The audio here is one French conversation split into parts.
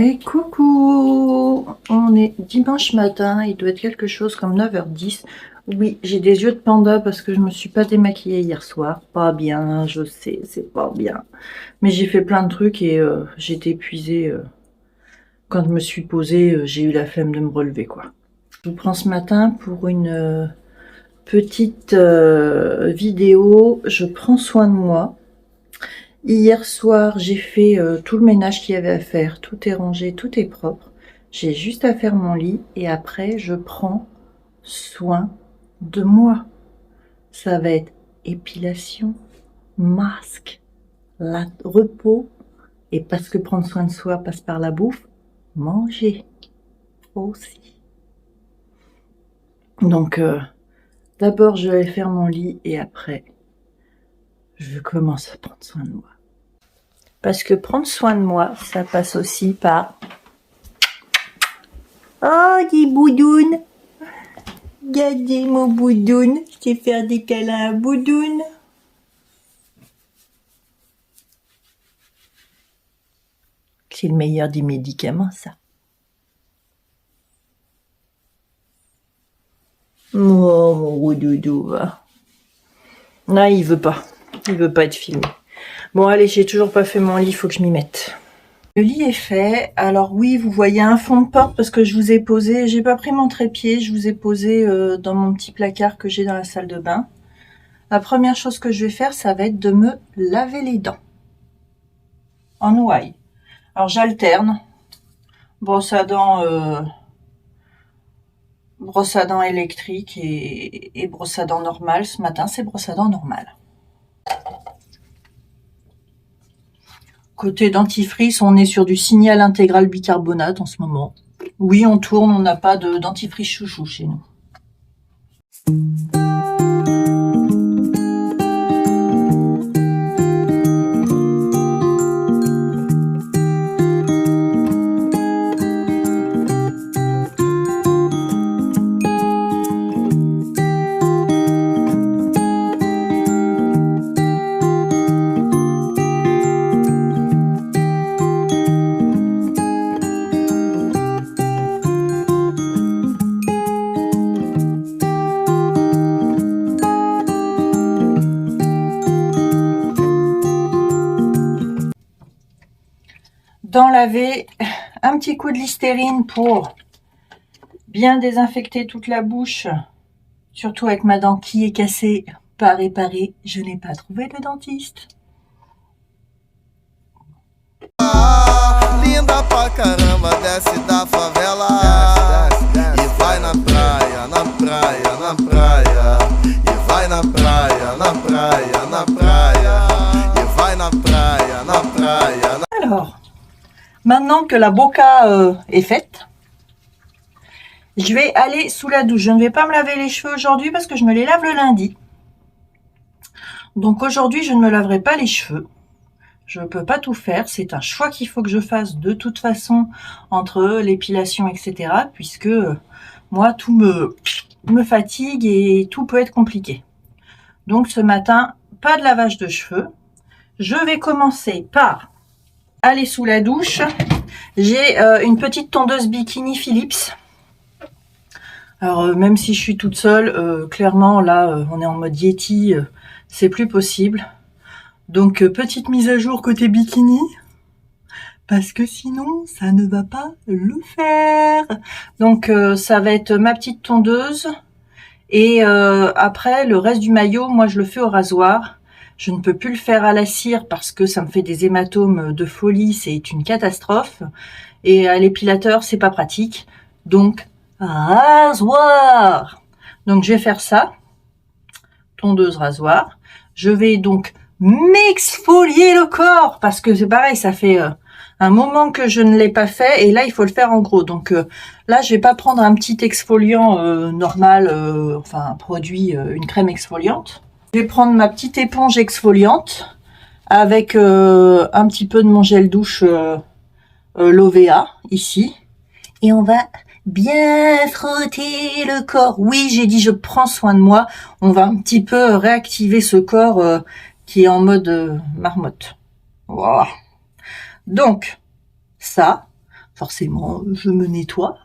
Hey coucou, on est dimanche matin, il doit être quelque chose comme 9h10. Oui, j'ai des yeux de panda parce que je me suis pas démaquillée hier soir. Pas bien, je sais, c'est pas bien. Mais j'ai fait plein de trucs et j'étais épuisée. Quand je me suis posée, j'ai eu la flemme de me relever, quoi. Je vous prends ce matin pour une petite vidéo. Je prends soin de moi. Hier soir, j'ai fait tout le ménage qu'il y avait à faire. Tout est rangé, tout est propre. J'ai juste à faire mon lit et après, je prends soin de moi. Ça va être épilation, masque, repos. Et parce que prendre soin de soi passe par la bouffe, manger aussi. Donc, d'abord, je vais faire mon lit et après, je commence à prendre soin de moi. Parce que prendre soin de moi, ça passe aussi par... Oh, des boudounes! Regardez mon boudoune, je sais faire des câlins à boudoune. C'est le meilleur des médicaments, ça. Oh, mon gros doudou, va. Non, il veut pas. Il veut pas être filmé. Bon, allez, j'ai toujours pas fait mon lit, il faut que je m'y mette. Le lit est fait. Alors oui, vous voyez un fond de porte parce que je vous ai posé, j'ai pas pris mon trépied, je vous ai posé dans mon petit placard que j'ai dans la salle de bain. La première chose que je vais faire, ça va être de me laver les dents. En ouaille. Alors j'alterne. Brosse à dents électrique et brosse à dents normale. Ce matin, c'est brosse à dents normale. Côté dentifrice, on est sur du Signal intégral bicarbonate en ce moment. Oui, on tourne, on n'a pas de dentifrice chouchou chez nous. D'en laver un petit coup de Listerine pour bien désinfecter toute la bouche, surtout avec ma dent qui est cassée, pas réparée. Je n'ai pas trouvé de dentiste. Linda pra caramba, desce da favela e vai na praia, na praia, na praia. E vai na praia, na praia, na praia. E vai na praia, na praia. Alors, maintenant que la boca est faite, je vais aller sous la douche. Je ne vais pas me laver les cheveux aujourd'hui parce que je me les lave le lundi. Donc aujourd'hui, je ne me laverai pas les cheveux. Je ne peux pas tout faire. C'est un choix qu'il faut que je fasse de toute façon entre l'épilation, etc. Puisque moi, tout me fatigue et tout peut être compliqué. Donc ce matin, pas de lavage de cheveux. Je vais commencer par aller sous la douche. J'ai une petite tondeuse bikini Philips. Alors même si je suis toute seule, clairement là on est en mode Yeti, c'est plus possible. Donc petite mise à jour côté bikini, parce que sinon ça ne va pas le faire. Donc ça va être ma petite tondeuse et après le reste du maillot, moi je le fais au rasoir. Je ne peux plus le faire à la cire parce que ça me fait des hématomes de folie, c'est une catastrophe. Et à l'épilateur, c'est pas pratique. Donc rasoir. Donc je vais faire ça. Tondeuse, rasoir. Je vais donc m'exfolier le corps parce que c'est pareil, ça fait un moment que je ne l'ai pas fait et là il faut le faire en gros. Donc là je vais pas prendre un petit exfoliant normal, enfin un produit, une crème exfoliante. Je vais prendre ma petite éponge exfoliante avec un petit peu de mon gel douche Lovea ici et on va bien frotter le corps. Oui, j'ai dit je prends soin de moi. On va un petit peu réactiver ce corps qui est en mode marmotte. Voilà. Donc, ça, forcément, je me nettoie.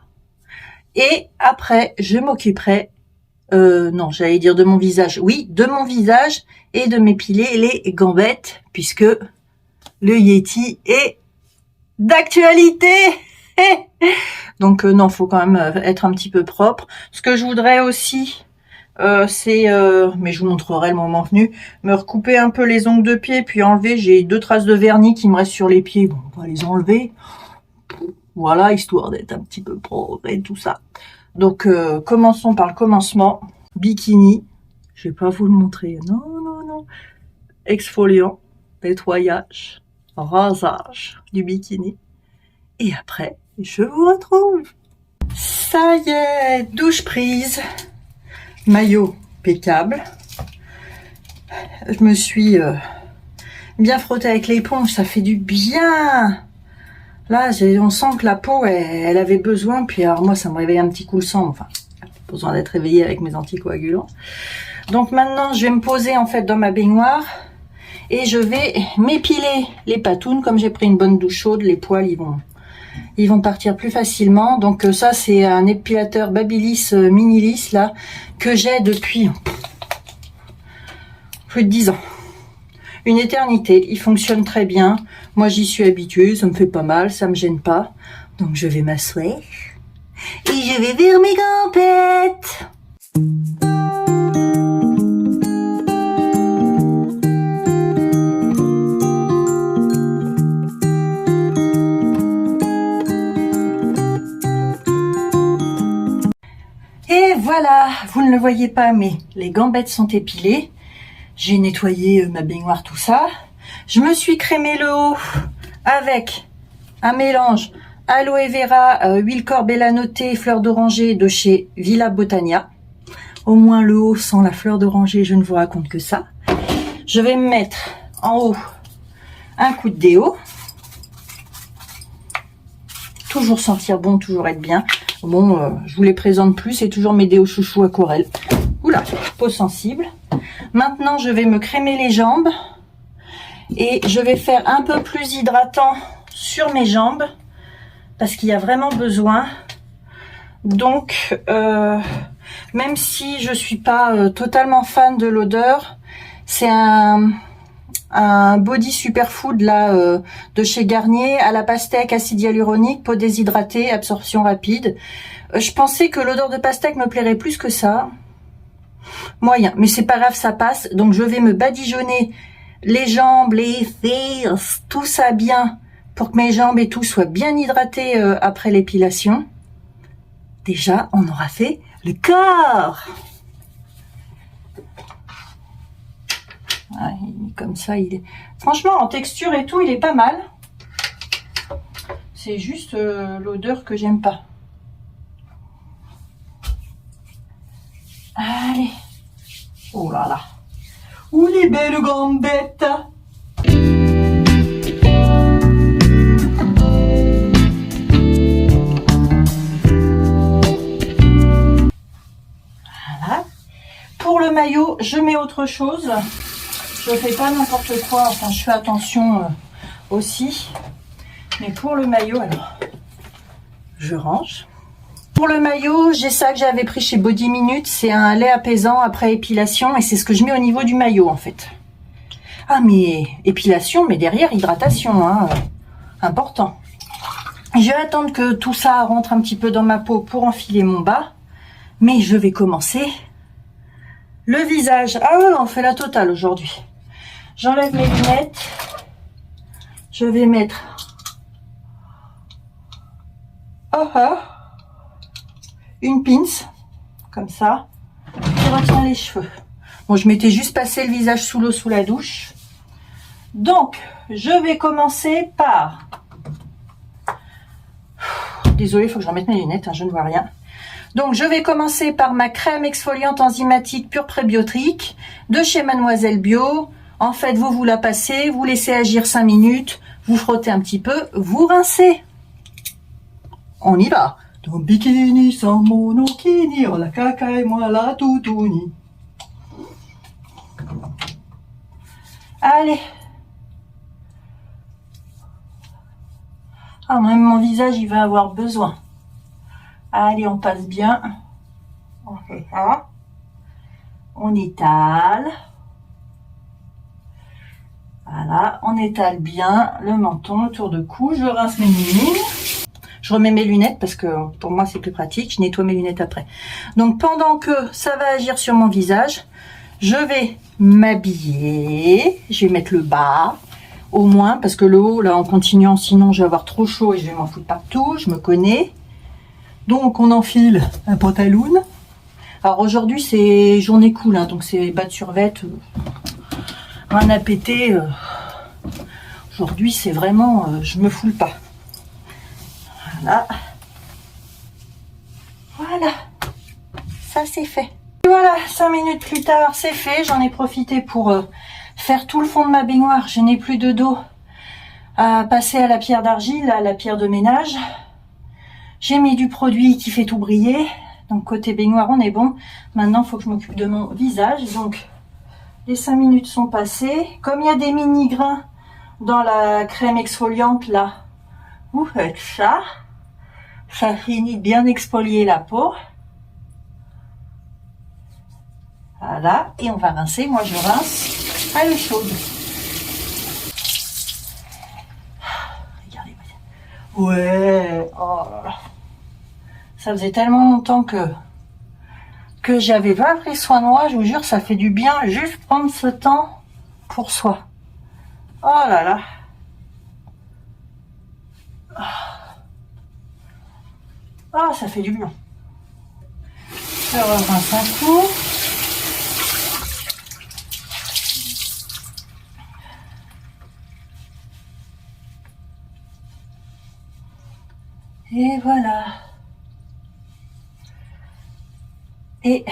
Et après, je m'occuperai, non, j'allais dire de mon visage. Oui, de mon visage et de m'épiler les gambettes, puisque le Yeti est d'actualité. Donc non, faut quand même être un petit peu propre. Ce que je voudrais aussi, c'est, mais je vous montrerai le moment venu, me recouper un peu les ongles de pied, puis enlever, j'ai 2 traces de vernis qui me restent sur les pieds, bon, on va les enlever, voilà, histoire d'être un petit peu propre et tout ça. Donc commençons par le commencement. Bikini, je vais pas vous le montrer, non, non, non, exfoliant, nettoyage, rasage du bikini, et après, je vous retrouve. Ça y est, douche prise, maillot impeccable. Je me suis bien frottée avec l'éponge, ça fait du bien. Là, on sent que la peau, elle avait besoin. Puis alors moi, ça me réveille un petit coup le sang. Enfin, pas besoin d'être réveillée avec mes anticoagulants. Donc maintenant, je vais me poser en fait dans ma baignoire et je vais m'épiler les patounes. Comme j'ai pris une bonne douche chaude, les poils ils vont partir plus facilement. Donc ça, c'est un épilateur Babyliss Minilis là que j'ai depuis plus de 10 ans. Une éternité, il fonctionne très bien. Moi, j'y suis habituée, ça me fait pas mal, ça me gêne pas. Donc, je vais m'asseoir et je vais vers mes gambettes. Et voilà, vous ne le voyez pas, mais les gambettes sont épilées. J'ai nettoyé ma baignoire, tout ça. Je me suis crémé le haut avec un mélange aloe vera, huile corbella notée, fleur d'oranger de chez Villa Botania. Au moins le haut sans la fleur d'oranger, je ne vous raconte que ça. Je vais me mettre en haut un coup de déo. Toujours sentir bon, toujours être bien. Bon, je vous les présente plus, c'est toujours mes déos chouchou aquarelle. Oula, peau sensible. Maintenant, je vais me crémer les jambes et je vais faire un peu plus hydratant sur mes jambes parce qu'il y a vraiment besoin. Donc, même si je suis pas totalement fan de l'odeur, c'est un body superfood là de chez Garnier à la pastèque, acide hyaluronique, peau déshydratée, absorption rapide. Je pensais que l'odeur de pastèque me plairait plus que ça. Moyen, mais c'est pas grave, ça passe. Donc je vais me badigeonner les jambes, les fesses, tout ça bien pour que mes jambes et tout soient bien hydratées après l'épilation. Déjà, on aura fait le corps. Ah, comme ça, il est... Franchement, en texture et tout, il est pas mal. C'est juste l'odeur que j'aime pas. Allez. Oh là là. Où les belles gambettes. Voilà. Pour le maillot, je mets autre chose. Je fais pas n'importe quoi. Enfin, je fais attention aussi. Mais pour le maillot, alors, je range. Pour le maillot, j'ai ça que j'avais pris chez Body Minute. C'est un lait apaisant après épilation et c'est ce que je mets au niveau du maillot en fait. Ah mais épilation, mais derrière hydratation, hein, important. Je vais attendre que tout ça rentre un petit peu dans ma peau pour enfiler mon bas. Mais je vais commencer le visage. Ah ouais, on fait la totale aujourd'hui. J'enlève mes lunettes. Je vais mettre... une pince, comme ça, qui retient les cheveux. Bon, je m'étais juste passé le visage sous l'eau sous la douche. Donc, je vais commencer par... Désolée, il faut que je remette mes lunettes, hein, je ne vois rien. Donc, je vais commencer par ma crème exfoliante enzymatique pure prébiotique de chez Mademoiselle Bio. En fait, vous la passez, vous laissez agir 5 minutes, vous frottez un petit peu, vous rincez. On y va. Ton bikini sans monokini, oh la caca et moi la toutouni. Allez. Ah, même mon visage, il va avoir besoin. Allez, on passe bien. On fait ça. On étale. Voilà, on étale bien le menton autour de cou. Je rince mes mimines. Je remets mes lunettes parce que pour moi c'est plus pratique. Je nettoie mes lunettes après. Donc pendant que ça va agir sur mon visage, je vais m'habiller. Je vais mettre le bas au moins parce que le haut là en continuant, sinon je vais avoir trop chaud et je vais m'en foutre partout. Je me connais. Donc on enfile un pantalon. Alors aujourd'hui c'est journée cool, hein, donc c'est bas de survêt. Rien à péter. Aujourd'hui c'est vraiment je me foule pas. Voilà. Voilà. Ça c'est fait. Et voilà, 5 minutes plus tard, c'est fait. J'en ai profité pour faire tout le fond de ma baignoire. Je n'ai plus de dos à passer à la pierre d'argile, à la pierre de ménage. J'ai mis du produit qui fait tout briller. Donc côté baignoire, on est bon. Maintenant, il faut que je m'occupe de mon visage. Donc, les 5 minutes sont passées. Comme il y a des mini grains dans la crème exfoliante, là, vous faites ça. Ça finit de bien exfolier la peau. Voilà. Et on va rincer. Moi, je rince à l'eau chaude. Regardez-moi. Ouais. Oh là là. Ça faisait tellement longtemps que j'avais pas pris soin de moi. Je vous jure, ça fait du bien juste prendre ce temps pour soi. Oh là là. Ah, ça fait du bien. Je rince un coup. Et voilà. Et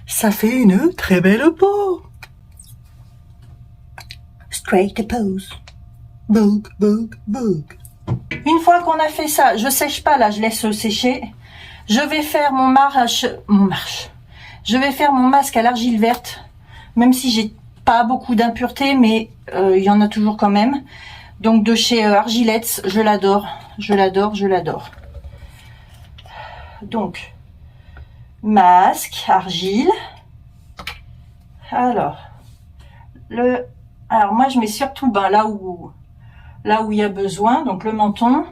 ça fait une très belle peau. Straight pose. Bug, bug, bug. Une fois qu'on a fait ça, je sèche pas là, je laisse sécher. Je vais faire Je vais faire mon masque à l'argile verte, même si j'ai pas beaucoup d'impuretés, mais il y en a toujours quand même. Donc de chez Argilettes, je l'adore, je l'adore, je l'adore. Donc masque argile. Alors moi je mets surtout là où il y a besoin, donc le menton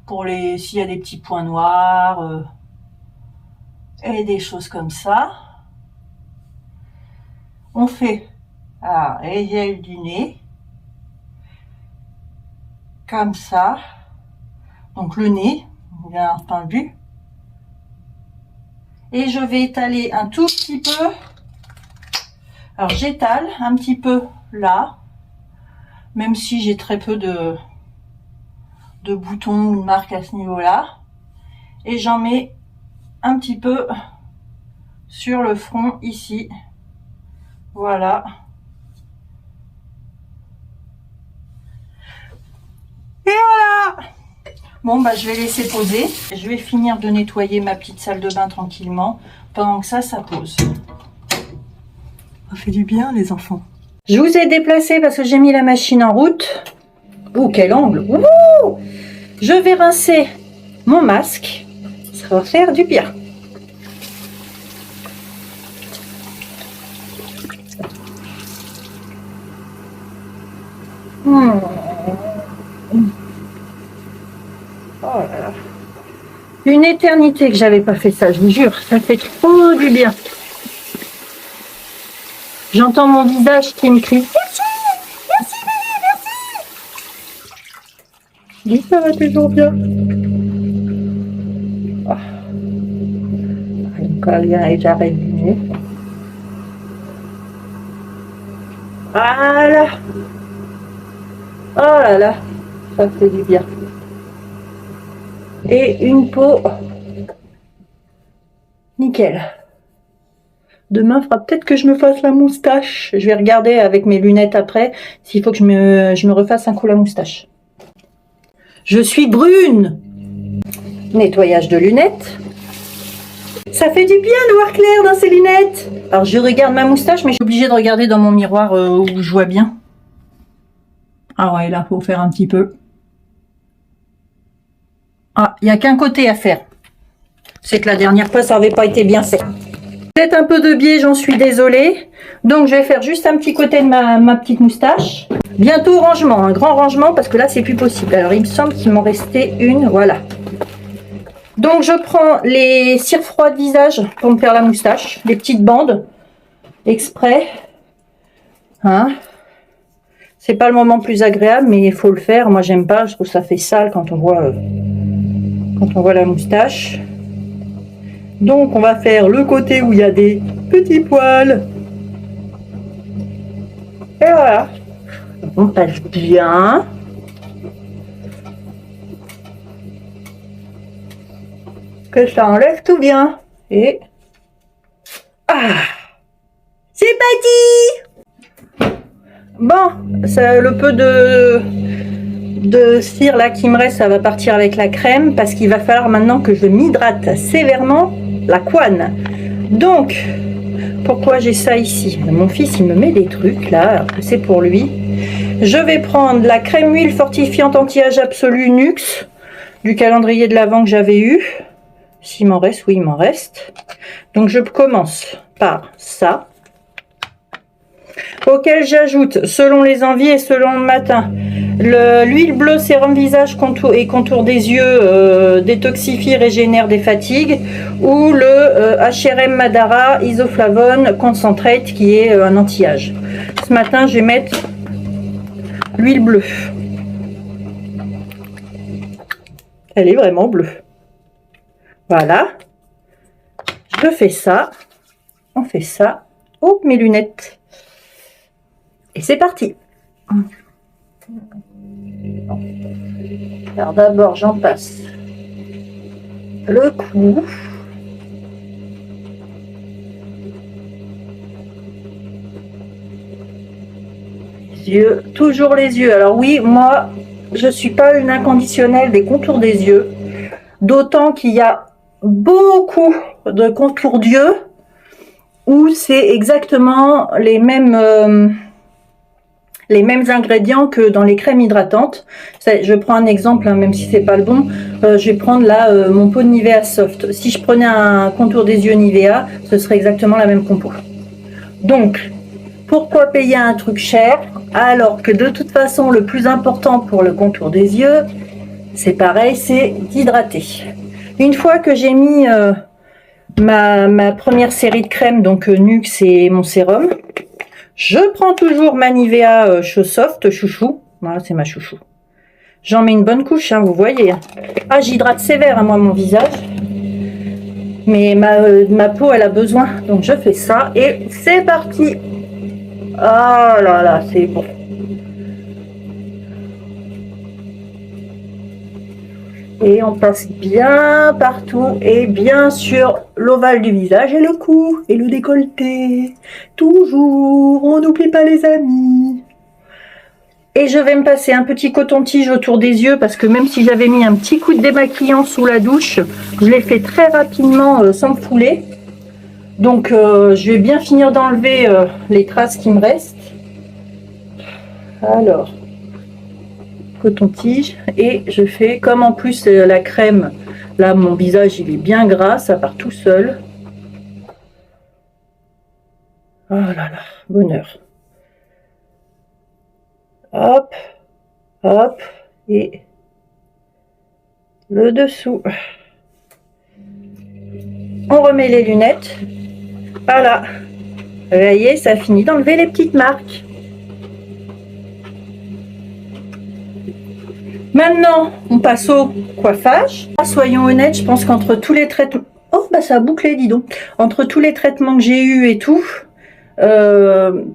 pour s'il y a des petits points noirs et des choses comme ça. On fait les ailes du nez comme ça, donc le nez bien entendu, et je vais étaler un tout petit peu. Alors j'étale un petit peu là, même si j'ai très peu de boutons ou de marques à ce niveau-là, et j'en mets un petit peu sur le front ici. Voilà. Et voilà. Bon bah je vais laisser poser. Je vais finir de nettoyer ma petite salle de bain tranquillement pendant que ça pose. Ça fait du bien les enfants. Je vous ai déplacé parce que j'ai mis la machine en route. Ouh, quel angle! Ouh, je vais rincer mon masque. Ça va faire du bien. Oh là là. Une éternité que j'avais pas fait ça, je vous jure. Ça fait trop du bien. J'entends mon visage qui me crie. Merci, merci, merci. Oui, ça va toujours bien. Encore bien et j'arrête du nez. Voilà. Oh là là, ça fait du bien. Et une peau nickel. Demain, fera peut-être que je me fasse la moustache. Je vais regarder avec mes lunettes après s'il faut que je me refasse un coup la moustache. Je suis brune. Nettoyage de lunettes. Ça fait du bien de voir clair dans ces lunettes. Alors je regarde ma moustache, mais je suis obligée de regarder dans mon miroir où je vois bien. Ah ouais, là, faut faire un petit peu. Ah, il n'y a qu'un côté à faire. C'est que la dernière fois, ça n'avait pas été bien fait. Peut-être un peu de biais, j'en suis désolée. Donc, je vais faire juste un petit côté de ma petite moustache. Bientôt rangement, un grand rangement, parce que là, c'est plus possible. Alors, il me semble qu'il m'en restait une. Voilà. Donc, je prends les cires froides visage pour me faire la moustache. Des petites bandes, exprès. Hein? C'est pas le moment plus agréable, mais il faut le faire. Moi, j'aime pas. Je trouve que ça fait sale quand on voit la moustache. Donc, on va faire le côté où il y a des petits poils. Et voilà. On passe bien. Que ça enlève tout bien. Et... ah! C'est parti! Bon, ça, le peu de cire là qui me reste, ça va partir avec la crème parce qu'il va falloir maintenant que je m'hydrate sévèrement la couenne. Donc, pourquoi j'ai ça ici? Mon fils, il me met des trucs là, alors que c'est pour lui. Je vais prendre la crème huile fortifiante anti-âge absolu Nuxe du calendrier de l'Avent que j'avais eu. S'il m'en reste, oui, il m'en reste. Donc, je commence par ça, auquel j'ajoute, selon les envies et selon le matin, l'huile bleue sérum visage et contour des yeux, détoxifie, régénère des fatigues, ou le HRM Madara isoflavone concentrate qui est un anti-âge. Ce matin, je vais mettre l'huile bleue. Elle est vraiment bleue. Voilà. Je fais ça. On fait ça. Oh, mes lunettes. Et c'est parti. Alors d'abord, j'en passe le cou. Les yeux, toujours les yeux. Alors oui, moi, je suis pas une inconditionnelle des contours des yeux. D'autant qu'il y a beaucoup de contours d'yeux où c'est exactement les mêmes ingrédients que dans les crèmes hydratantes. Je prends un exemple, hein, même si c'est pas le bon. Je vais prendre là mon pot de Nivea Soft. Si je prenais un contour des yeux Nivea, ce serait exactement la même compo. Donc, pourquoi payer un truc cher alors que de toute façon le plus important pour le contour des yeux, c'est pareil, c'est d'hydrater. Une fois que j'ai mis ma première série de crèmes, donc Nuxe et mon sérum, je prends toujours ma Nivea Show Soft chouchou. Voilà, c'est ma chouchou. J'en mets une bonne couche, hein, vous voyez. Ah, j'hydrate sévère, hein, moi, mon visage. Mais ma peau, elle a besoin. Donc, je fais ça. Et c'est parti. Ah là là, c'est bon. Et on passe bien partout et bien sûr l'ovale du visage et le cou et le décolleté. Toujours, on n'oublie pas les amis. Et je vais me passer un petit coton-tige autour des yeux parce que même si j'avais mis un petit coup de démaquillant sous la douche, je l'ai fait très rapidement sans me fouler. Donc je vais bien finir d'enlever les traces qui me restent. Alors... coton-tige et je fais comme en plus la crème là mon visage il est bien gras, ça part tout seul. Oh là là, bonheur. Hop hop et le dessous. On remet les lunettes. Voilà, vous voyez, ça finit d'enlever les petites marques. Maintenant, on passe au coiffage. Soyons honnêtes, je pense qu'entre tous les traitements... oh, bah ça a bouclé, dis donc. Entre tous les traitements que j'ai eu et tout,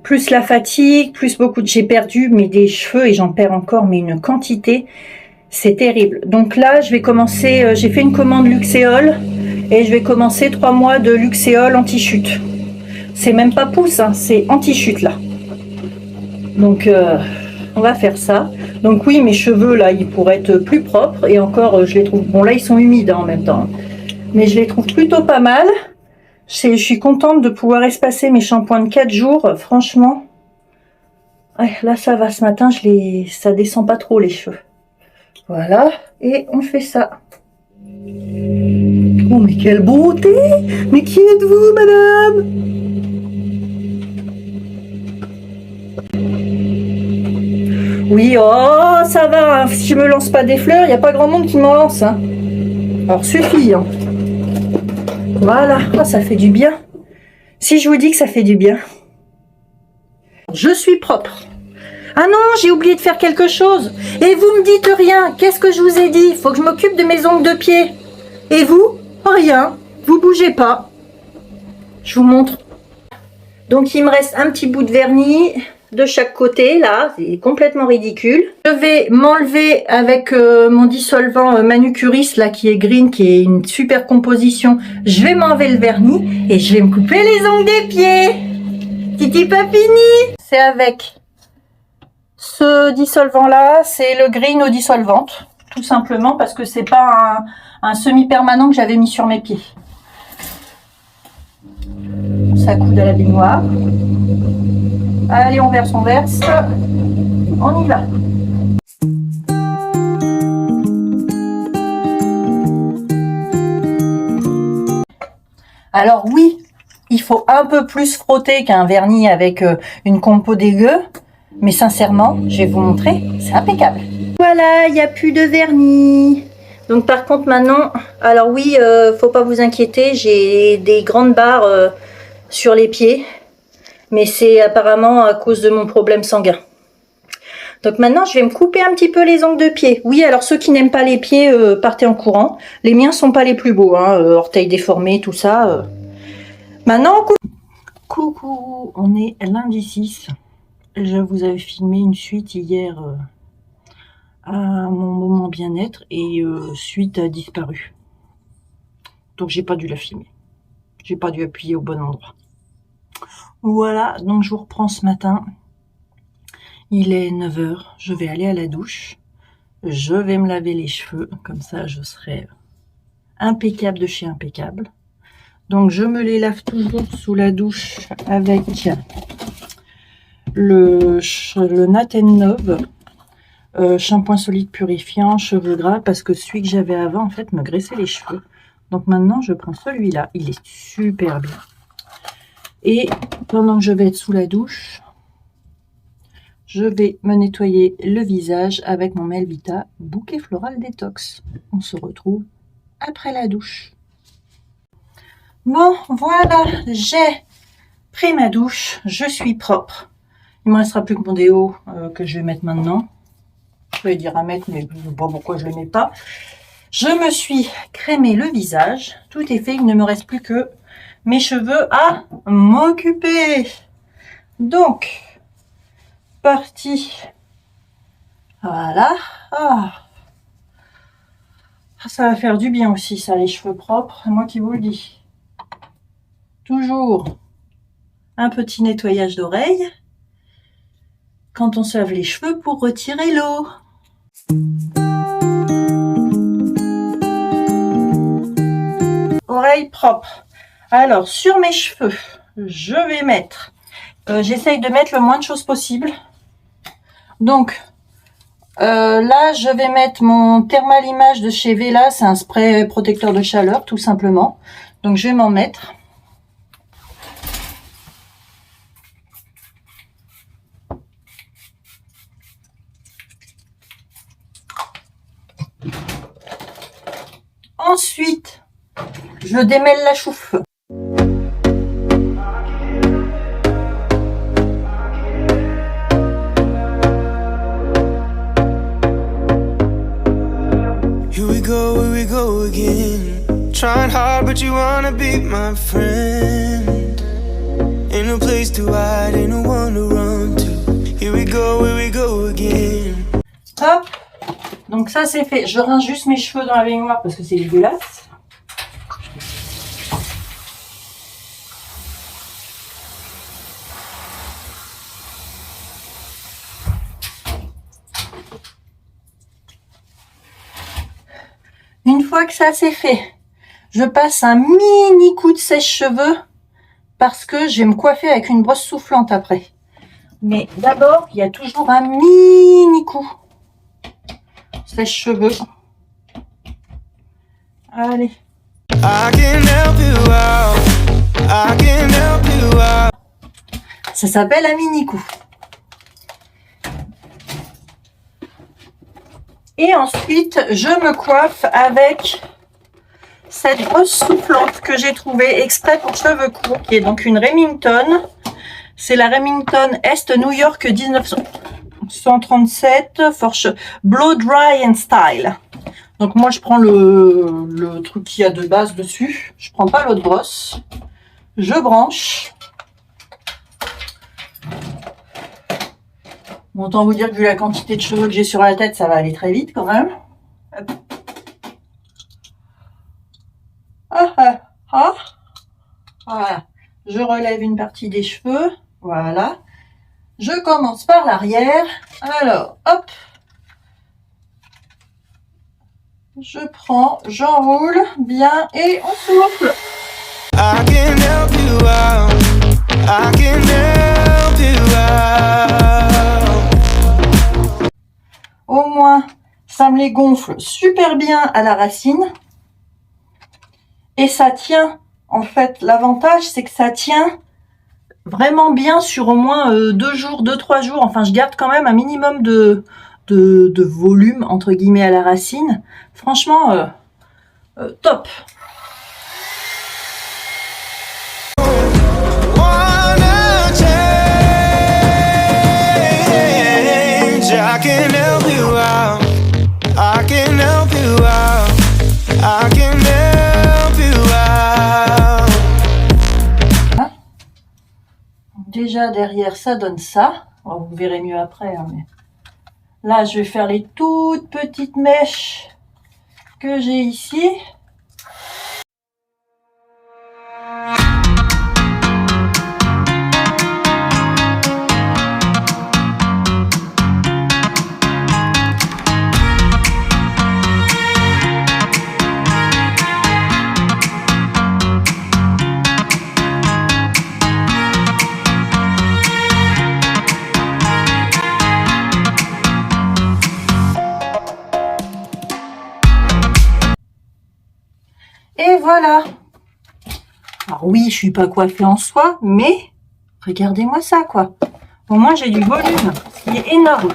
plus la fatigue, plus beaucoup de... j'ai perdu mais des cheveux et j'en perds encore, mais une quantité. C'est terrible. Donc là, je vais commencer... j'ai fait une commande Luxéol et je vais commencer 3 mois de Luxéol anti-chute. C'est même pas pouce, hein, c'est anti-chute là. Donc... on va faire ça. Donc oui, mes cheveux là, ils pourraient être plus propres. Et encore, je les trouve... bon là, ils sont humides hein, en même temps. Mais je les trouve plutôt pas mal. Je suis contente de pouvoir espacer mes shampoings de 4 jours. Franchement, ouais, là, ça va. Ce matin, ça descend pas trop les cheveux. Voilà. Et on fait ça. Oh, mais quelle beauté! Mais qui êtes-vous, madame? Oui, oh, ça va, hein. Si je me lance pas des fleurs, il n'y a pas grand monde qui m'en lance. Hein. Alors, suffit. Hein. Voilà, oh, ça fait du bien. Si je vous dis que ça fait du bien. Je suis propre. Ah non, j'ai oublié de faire quelque chose. Et vous me dites rien. Qu'est-ce que je vous ai dit? Faut que je m'occupe de mes ongles de pied. Et vous? Rien. Vous bougez pas. Je vous montre. Donc, il me reste un petit bout de vernis de chaque côté, là. C'est complètement ridicule. Je vais m'enlever avec mon dissolvant Manucuris, là, qui est green, qui est une super composition. Je vais m'enlever le vernis et je vais me couper les ongles des pieds. Titi Papini. C'est avec ce dissolvant-là, c'est le green eau dissolvante. Tout simplement parce que c'est pas un semi-permanent que j'avais mis sur mes pieds. Ça coude à la baignoire. Allez, on verse. On y va. Alors oui, il faut un peu plus frotter qu'un vernis avec une compo dégueu. Mais sincèrement, je vais vous montrer, c'est impeccable. Voilà, il n'y a plus de vernis. Donc par contre maintenant, alors oui, faut pas vous inquiéter, j'ai des grandes barres sur les pieds. Mais c'est apparemment à cause de mon problème sanguin. Donc maintenant, je vais me couper un petit peu les ongles de pied. Oui, alors ceux qui n'aiment pas les pieds, partez en courant. Les miens sont pas les plus beaux, hein, orteils déformés, tout ça. Maintenant, coucou, on est lundi 6. Je vous avais filmé une suite hier à mon moment bien-être et suite a disparu. Donc j'ai pas dû la filmer. J'ai pas dû appuyer au bon endroit. Voilà, donc je vous reprends ce matin. Il est 9 h, je vais aller à la douche. Je vais me laver les cheveux, comme ça je serai impeccable de chez impeccable. Donc je me les lave toujours sous la douche avec le Natenove shampoing solide purifiant cheveux gras, parce que celui que j'avais avant en fait me graissait les cheveux. Donc maintenant je prends celui-là, il est super bien. Et pendant que je vais être sous la douche, je vais me nettoyer le visage avec mon Melvita Bouquet Floral Détox. On se retrouve après la douche. Bon, voilà, j'ai pris ma douche, je suis propre. Il ne me restera plus que mon déo que je vais mettre maintenant. Je vais dire à mettre, mais je ne sais pas pourquoi je ne le mets pas. Je me suis crémé le visage, tout est fait, il ne me reste plus que mes cheveux à m'occuper. Donc, parti. Voilà. Ah. Ça va faire du bien aussi, ça, les cheveux propres. Moi qui vous le dis. Toujours un petit nettoyage d'oreilles quand on se lave les cheveux pour retirer l'eau. Oreilles propres. Alors, sur mes cheveux, je vais mettre... j'essaye de mettre le moins de choses possible. Donc, là, je vais mettre mon Thermal Image de chez Vela. C'est un spray protecteur de chaleur, tout simplement. Donc, je vais m'en mettre. Ensuite, je démêle la chouffe. Here we go again. Trying hard, but you wanna be my friend. Ain't no place to hide, ain't no one to run to. Here we go again. Hop. Donc ça c'est fait. Je rince juste mes cheveux dans la baignoire parce que c'est dégueulasse. Une fois que ça c'est fait, je passe un mini coup de sèche-cheveux parce que je vais me coiffer avec une brosse soufflante après. Mais d'abord, il y a toujours un mini coup sèche-cheveux. Allez. I can help you out. I can help you out. Ça s'appelle un mini coup. Et ensuite, je me coiffe avec cette brosse soufflante que j'ai trouvée exprès pour cheveux courts, qui est donc une Remington. C'est la Remington Est New York 1937 for Blow Dry and Style. Donc moi je prends le truc qu'il y a de base dessus. Je prends pas l'autre brosse. Je branche. Bon, autant vous dire que vu la quantité de cheveux que j'ai sur la tête, ça va aller très vite quand même. Hop. Ah, ah, ah. Voilà. Je relève une partie des cheveux. Voilà. Je commence par l'arrière. Alors, hop. Je prends, j'enroule bien et on souffle. I can help you out. I can help you out. Au moins, ça me les gonfle super bien à la racine. Et ça tient. En fait, l'avantage, c'est que ça tient vraiment bien sur au moins 2 jours, 2-3 jours. Enfin, je garde quand même un minimum de volume, entre guillemets, à la racine. Franchement, top. Wanna change. I can help you out. I can help you out. I can help you out. Déjà, derrière, ça donne ça. Oh, vous verrez mieux après. Hein, mais... Là, je vais faire les toutes petites mèches que j'ai ici. Et voilà. Alors oui, je suis pas coiffée en soie, mais regardez-moi ça, quoi. Au moins, j'ai du volume, ce qui est énorme.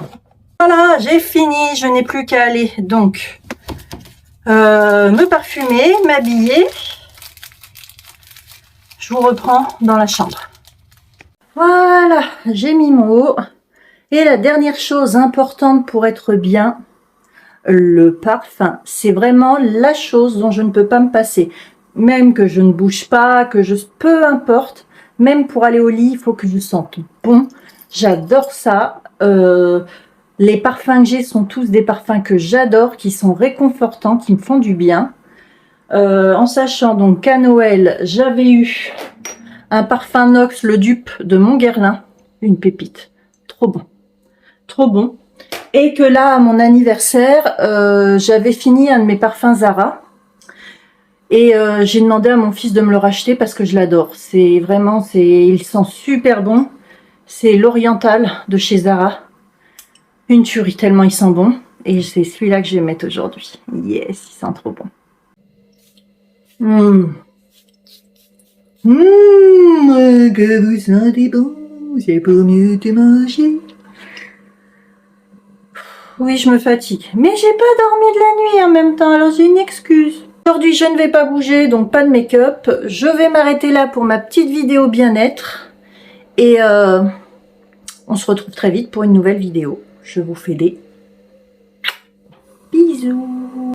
Voilà, j'ai fini. Je n'ai plus qu'à aller, donc, me parfumer, m'habiller. Je vous reprends dans la chambre. Voilà, j'ai mis mon haut. Et la dernière chose importante pour être bien, le parfum, c'est vraiment la chose dont je ne peux pas me passer. Même que je ne bouge pas, peu importe, même pour aller au lit, il faut que je sente bon. J'adore ça. Les parfums que j'ai sont tous des parfums que j'adore, qui sont réconfortants, qui me font du bien. En sachant donc qu'à Noël, j'avais eu un parfum Nox, le dupe de Montguerlin, une pépite. Trop bon. Trop bon. Et que là, à mon anniversaire, j'avais fini un de mes parfums Zara. Et j'ai demandé à mon fils de me le racheter parce que je l'adore. C'est vraiment, il sent super bon. C'est l'Oriental de chez Zara. Une tuerie tellement il sent bon. Et c'est celui-là que je vais mettre aujourd'hui. Yes, il sent trop bon. Que vous sentez bon, c'est pour mieux te manger. Oui, je me fatigue. Mais j'ai pas dormi de la nuit en même temps, alors j'ai une excuse. Aujourd'hui, je ne vais pas bouger, donc pas de make-up. Je vais m'arrêter là pour ma petite vidéo bien-être. Et on se retrouve très vite pour une nouvelle vidéo. Je vous fais des bisous.